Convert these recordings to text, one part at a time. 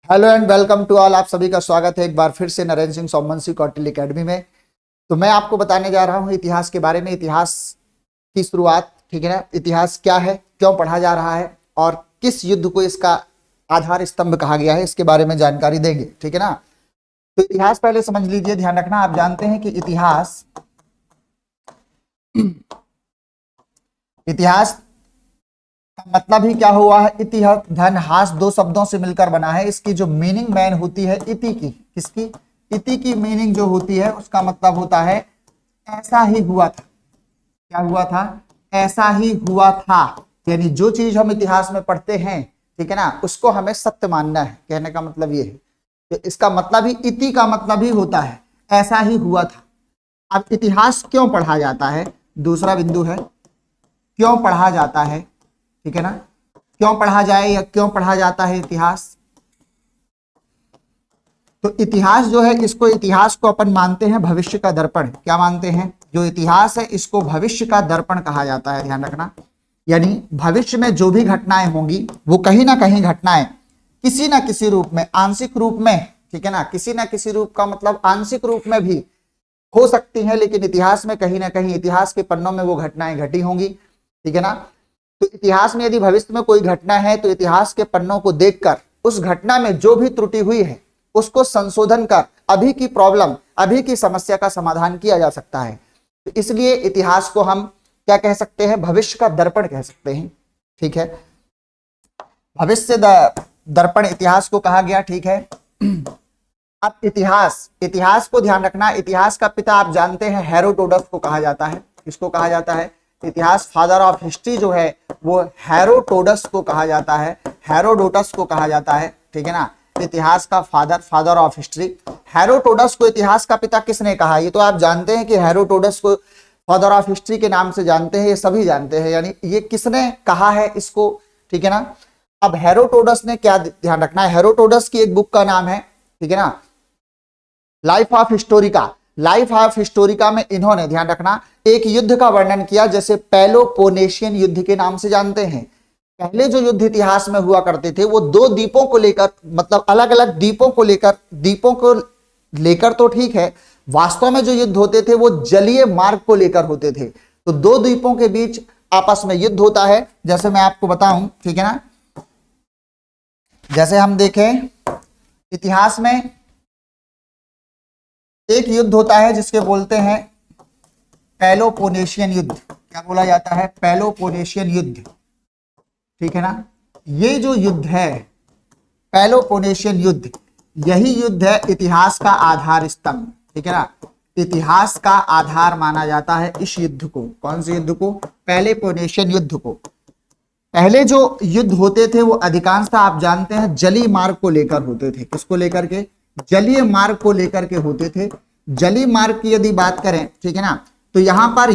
Hello and welcome to all. आप सभी का स्वागत है एक बार फिर से नरेंद्र सिंह सोमवंशी कौटिल्य एकेडमी में। तो मैं आपको बताने जा रहा हूँ इतिहास के बारे में, इतिहास की शुरुआत, ठीक है ना। इतिहास क्या है, क्यों पढ़ा जा रहा है और किस युद्ध को इसका आधार स्तंभ कहा गया है, इसके बारे में जानकारी देंगे, ठीक है ना। तो इतिहास पहले समझ लीजिए, ध्यान रखना। आप जानते हैं कि इतिहास का मतलब ही क्या हुआ है। इति धन हास दो शब्दों से मिलकर बना है। इसकी जो मीनिंग मैन होती है इति की, किसकी? इति की मीनिंग जो होती है उसका मतलब होता है ऐसा ही हुआ था। क्या हुआ था? ऐसा ही हुआ था। यानी जो चीज हम इतिहास में पढ़ते हैं, ठीक है ना, उसको हमें सत्य मानना है। कहने का मतलब ये है, तो इसका मतलब ही, इति का मतलब ही होता है ऐसा ही हुआ था। अब इतिहास क्यों पढ़ा जाता है, दूसरा बिंदु है क्यों पढ़ा जाता है, ठीक है ना। क्यों पढ़ा जाए या क्यों पढ़ा जाता है इतिहास? तो इतिहास जो है, इतिहास को अपन मानते हैं भविष्य का दर्पण। क्या मानते हैं? जो इतिहास है इसको भविष्य का दर्पण कहा जाता है, ध्यान रखना। यानी भविष्य में जो भी घटनाएं होंगी वो कहीं ना कहीं घटनाएं किसी ना किसी रूप में, आंशिक रूप में, ठीक है ना, किसी ना किसी रूप का मतलब आंशिक रूप में भी हो सकती हैं, लेकिन इतिहास में कहीं ना कहीं, इतिहास के पन्नों में वो घटनाएं घटी होंगी, ठीक है ना। तो इतिहास में यदि भविष्य में कोई घटना है तो इतिहास के पन्नों को देखकर उस घटना में जो भी त्रुटि हुई है उसको संशोधन कर अभी की प्रॉब्लम, अभी की समस्या का समाधान किया जा सकता है। तो इसलिए इतिहास को हम क्या कह सकते हैं? भविष्य का दर्पण कह सकते हैं, ठीक है। भविष्य दर्पण इतिहास को कहा गया, ठीक है। अब इतिहास को ध्यान रखना। इतिहास का पिता आप जानते हैं हेरोडोटस को कहा जाता है। किसको कहा जाता है? इतिहास, फादर ऑफ हिस्ट्री जो है वो हेरोडोटस को कहा जाता है, हेरोडोटस को कहा जाता है, ठीक है ना। इतिहास का फादर ऑफ हिस्ट्री। हेरोडोटस को इतिहास का पिता किसने कहा? ये तो आप जानते हैं कि हेरोडोटस को फादर ऑफ हिस्ट्री के नाम से जानते हैं, ये सभी जानते हैं। यानी ये किसने कहा है इसको, ठीक है ना। अब हेरोडोटस ने क्या, ध्यान रखना है, हेरोडोटस की एक बुक का नाम है, ठीक है ना, life of Historica. Life of Historica में इन्होंने, ध्यान रखना, एक युद्ध का वर्णन किया, जैसे पेलोपोनेशियन युद्ध के नाम से जानते हैं। पहले जो युद्ध इतिहास में हुआ करते थे वो दो द्वीपों को लेकर, मतलब अलग अलग द्वीपों को लेकर तो ठीक है, वास्तव में जो युद्ध होते थे वो जलीय मार्ग को लेकर होते थे। तो दो द्वीपों के बीच आपस में युद्ध होता है। जैसे मैं आपको बताऊं, ठीक है ना, जैसे हम देखें इतिहास में एक युद्ध होता है जिसके बोलते हैं पेलोपोनेशियन युद्ध। क्या बोला जाता है? पेलोपोनेशियन युद्ध, ठीक है ना। ये जो युद्ध है पेलोपोनेशियन युद्ध, यही युद्ध है इतिहास का आधार स्तंभ, ठीक है ना। इतिहास का आधार माना जाता है इस युद्ध को। कौन से युद्ध को? पेलोपोनेशियन युद्ध को। पहले जो युद्ध होते थे वो अधिकांशतः आप जानते हैं जलीय मार्ग को लेकर होते थे। किसको लेकर के? जलीय मार्ग को लेकर के होते थे। जलीय मार्ग की यदि बात करें, ठीक है ना, तो यहां पर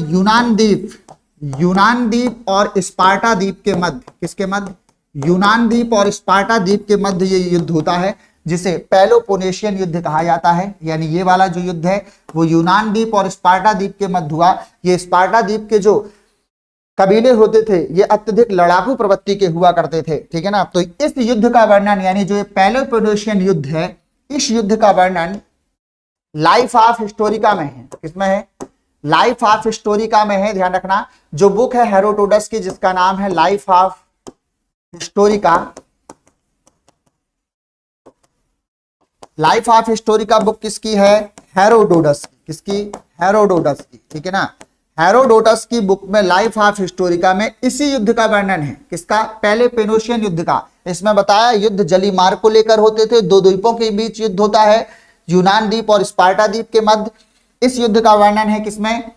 यूनान द्वीप और स्पार्टा द्वीप के मध्य, किसके मध्य? यूनान द्वीप और स्पार्टा द्वीप के मध्य ये युद्ध होता है, जिसे पेलोपोनेशियन युद्ध कहा जाता है। यानी ये वाला जो युद्ध है वो यूनान द्वीप और स्पार्टा द्वीप के मध्य हुआ। ये स्पार्टा द्वीप के जो कबीले होते थे ये अत्यधिक लड़ाकू प्रवृत्ति के हुआ करते थे, ठीक है ना। तो इस युद्ध का वर्णन, यानी जो पेलोपोनेशियन युद्ध है, इस युद्ध का वर्णन लाइफ ऑफ हिस्टोरिका में है। किसमें है? लाइफ ऑफ हिस्टोरिका में है। ध्यान रखना, जो बुक है हेरोडोटस की जिसका नाम है life of Historica, life of Historica book किसकी है? हेरोडोटस की। किसकी? हेरोडोटस की, ठीक है ना। हेरोडोटस की बुक में लाइफ ऑफ हिस्टोरिका में इसी युद्ध का वर्णन है। किसका? पेलोपोनेशियन युद्ध का। इसमें बताया युद्ध जलीय मार्ग को लेकर होते थे, दो द्वीपों के बीच युद्ध होता है, यूनान द्वीप और स्पार्टा द्वीप के मध्य। इस युद्ध का वर्णन है किसमें?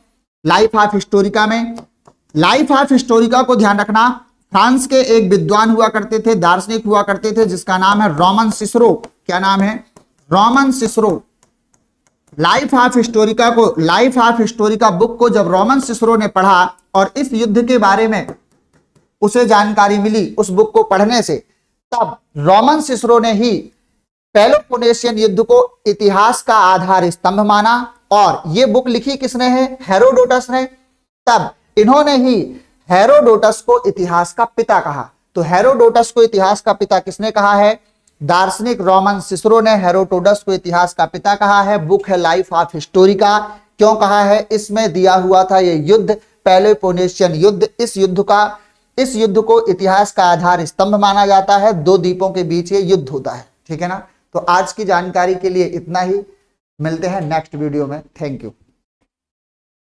लाइफ ऑफ हिस्टोरिका में। लाइफ ऑफ हिस्टोरिका को ध्यान रखना, फ्रांस के एक विद्वान हुआ करते थे, दार्शनिक हुआ करते थे, जिसका नाम है रोमन सिसरो। क्या नाम है? Roman Cicero. Life of Historica book को जब रोमन सिसरो ने पढ़ा और इस युद्ध के बारे में उसे जानकारी मिली उस बुक को पढ़ने से, तब रोमन सिसरो ने ही पेलोपोनेशियन युद्ध को इतिहास का आधार स्तंभ माना। और यह बुक लिखी किसने है? हेरोडोटस ने। तब इन्होंने ही हेरोडोटस को इतिहास का पिता कहा। तो हेरोडोटस को इतिहास का पिता किसने कहा है? दार्शनिक रोमन सिसरो ने हेरोडोटस को इतिहास का पिता कहा है। बुक है लाइफ ऑफ हिस्टोरिका। क्यों कहा है? इसमें दिया हुआ था ये युद्ध पेलोपोनेशियन युद्ध। इस युद्ध को इतिहास का आधार स्तंभ माना जाता है। दो द्वीपों के बीच ये युद्ध होता है। ठीक है ना। तो आज की जानकारी के लिए इतना ही, मिलते हैं नेक्स्ट वीडियो में। Thank you.